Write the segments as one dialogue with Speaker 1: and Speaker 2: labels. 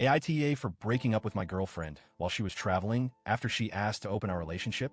Speaker 1: AITA for breaking up with my girlfriend while she was traveling after she asked to open our relationship.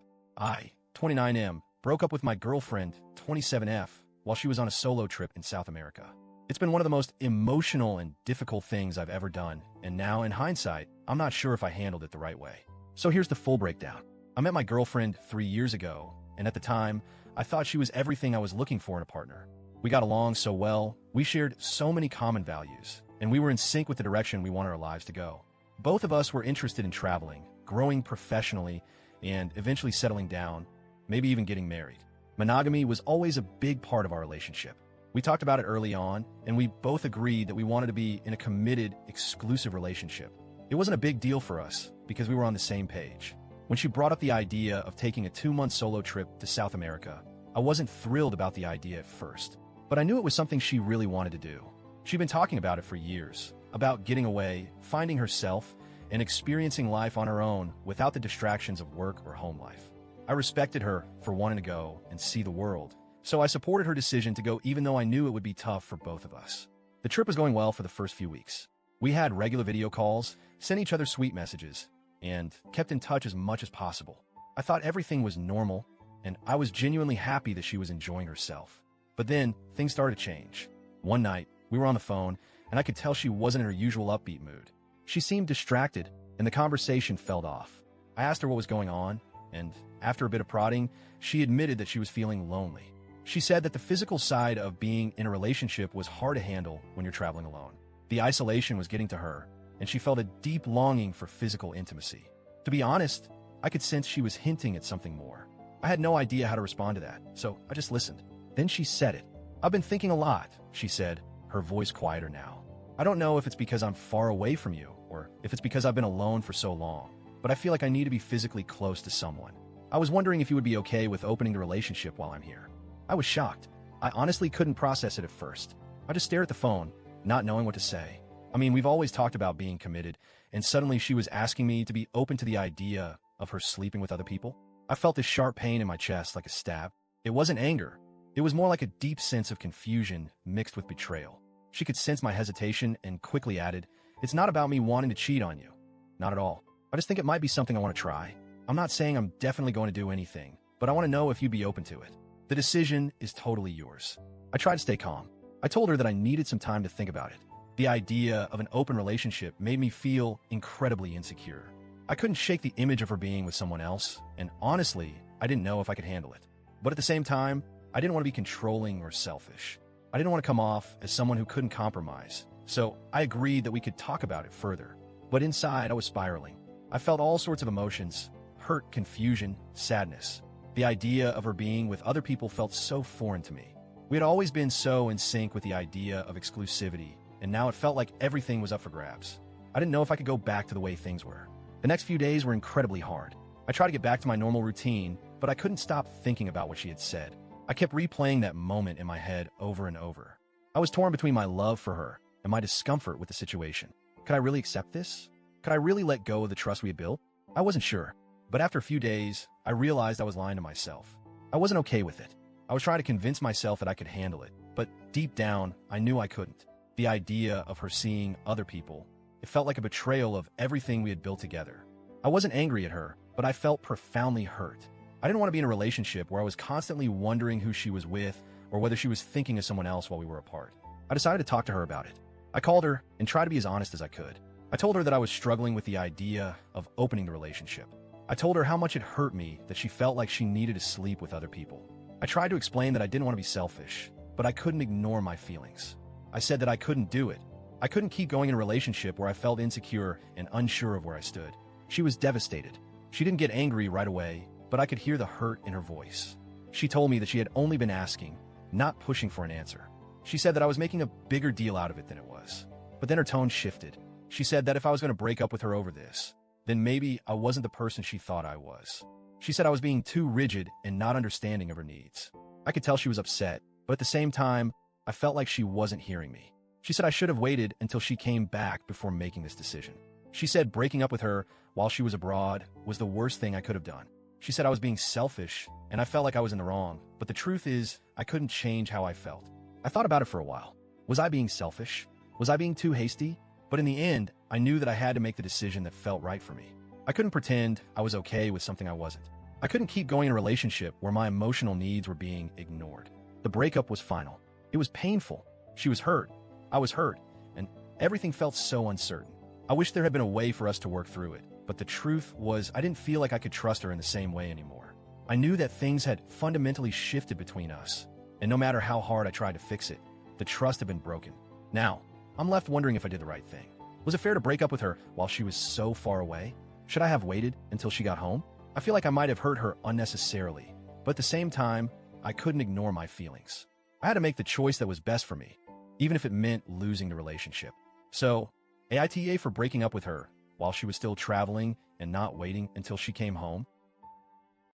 Speaker 1: 29M, broke up with my girlfriend, 27F, while she was on a solo trip in South America. It's been one of the most emotional and difficult things I've ever done, and now, in hindsight, I'm not sure if I handled it the right way. So here's the full breakdown. I met my girlfriend 3 years ago, and at the time, I thought she was everything I was looking for in a partner. We got along so well, we shared so many common values, and we were in sync with the direction we wanted our lives to go. Both of us were interested in traveling, growing professionally, and eventually settling down, maybe even getting married. Monogamy was always a big part of our relationship. We talked about it early on, and we both agreed that we wanted to be in a committed, exclusive relationship. It wasn't a big deal for us because we were on the same page. When she brought up the idea of taking a 2-month solo trip to South America, I wasn't thrilled about the idea at first, but I knew it was something she really wanted to do. She'd been talking about it for years, about getting away, finding herself, and experiencing life on her own without the distractions of work or home life. I respected her for wanting to go and see the world, so I supported her decision to go even though I knew it would be tough for both of us. The trip was going well for the first few weeks. We had regular video calls, sent each other sweet messages, and kept in touch as much as possible. I thought everything was normal, and I was genuinely happy that she was enjoying herself. But then, things started to change. One night, we were on the phone, and I could tell she wasn't in her usual upbeat mood. She seemed distracted, and the conversation fell off. I asked her what was going on, and after a bit of prodding, she admitted that she was feeling lonely. She said that the physical side of being in a relationship was hard to handle when you're traveling alone. The isolation was getting to her, and she felt a deep longing for physical intimacy. To be honest, I could sense she was hinting at something more. I had no idea how to respond to that, so I just listened. Then she said it. "I've been thinking a lot," she said, her voice quieter now. "I don't know if it's because I'm far away from you, or if it's because I've been alone for so long, but I feel like I need to be physically close to someone. I was wondering if you would be okay with opening the relationship while I'm here." I was shocked. I honestly couldn't process it at first. I just stared at the phone, not knowing what to say. I mean, we've always talked about being committed, and suddenly she was asking me to be open to the idea of her sleeping with other people. I felt this sharp pain in my chest like a stab. It wasn't anger. It was more like a deep sense of confusion mixed with betrayal. She could sense my hesitation and quickly added, "It's not about me wanting to cheat on you. Not at all. I just think it might be something I want to try. I'm not saying I'm definitely going to do anything, but I want to know if you'd be open to it. The decision is totally yours." I tried to stay calm. I told her that I needed some time to think about it. The idea of an open relationship made me feel incredibly insecure. I couldn't shake the image of her being with someone else, and honestly, I didn't know if I could handle it. But at the same time, I didn't want to be controlling or selfish. I didn't want to come off as someone who couldn't compromise, so I agreed that we could talk about it further. But inside, I was spiraling. I felt all sorts of emotions: hurt, confusion, sadness. The idea of her being with other people felt so foreign to me. We had always been so in sync with the idea of exclusivity, and now it felt like everything was up for grabs. I didn't know if I could go back to the way things were. The next few days were incredibly hard. I tried to get back to my normal routine, but I couldn't stop thinking about what she had said. I kept replaying that moment in my head over and over. I was torn between my love for her and my discomfort with the situation. Could I really accept this? Could I really let go of the trust we had built? I wasn't sure. But after a few days, I realized I was lying to myself. I wasn't okay with it. I was trying to convince myself that I could handle it, but deep down, I knew I couldn't. The idea of her seeing other people, it felt like a betrayal of everything we had built together. I wasn't angry at her, but I felt profoundly hurt. I didn't want to be in a relationship where I was constantly wondering who she was with or whether she was thinking of someone else while we were apart. I decided to talk to her about it. I called her and tried to be as honest as I could. I told her that I was struggling with the idea of opening the relationship. I told her how much it hurt me that she felt like she needed to sleep with other people. I tried to explain that I didn't want to be selfish, but I couldn't ignore my feelings. I said that I couldn't do it. I couldn't keep going in a relationship where I felt insecure and unsure of where I stood. She was devastated. She didn't get angry right away, but I could hear the hurt in her voice. She told me that she had only been asking, not pushing for an answer. She said that I was making a bigger deal out of it than it was. But then her tone shifted. She said that if I was going to break up with her over this, then maybe I wasn't the person she thought I was. She said I was being too rigid and not understanding of her needs. I could tell she was upset, but at the same time, I felt like she wasn't hearing me. She said I should have waited until she came back before making this decision. She said breaking up with her while she was abroad was the worst thing I could have done. She said I was being selfish, and I felt like I was in the wrong, but the truth is, I couldn't change how I felt. I thought about it for a while. Was I being selfish? Was I being too hasty? But in the end, I knew that I had to make the decision that felt right for me. I couldn't pretend I was okay with something I wasn't. I couldn't keep going in a relationship where my emotional needs were being ignored. The breakup was final. It was painful. She was hurt. I was hurt. And everything felt so uncertain. I wish there had been a way for us to work through it. But the truth was, I didn't feel like I could trust her in the same way anymore. I knew that things had fundamentally shifted between us. And no matter how hard I tried to fix it, the trust had been broken. Now, I'm left wondering if I did the right thing. Was it fair to break up with her while she was so far away? Should I have waited until she got home? I feel like I might have hurt her unnecessarily, but at the same time, I couldn't ignore my feelings. I had to make the choice that was best for me, even if it meant losing the relationship. So, AITA for breaking up with her while she was still traveling and not waiting until she came home.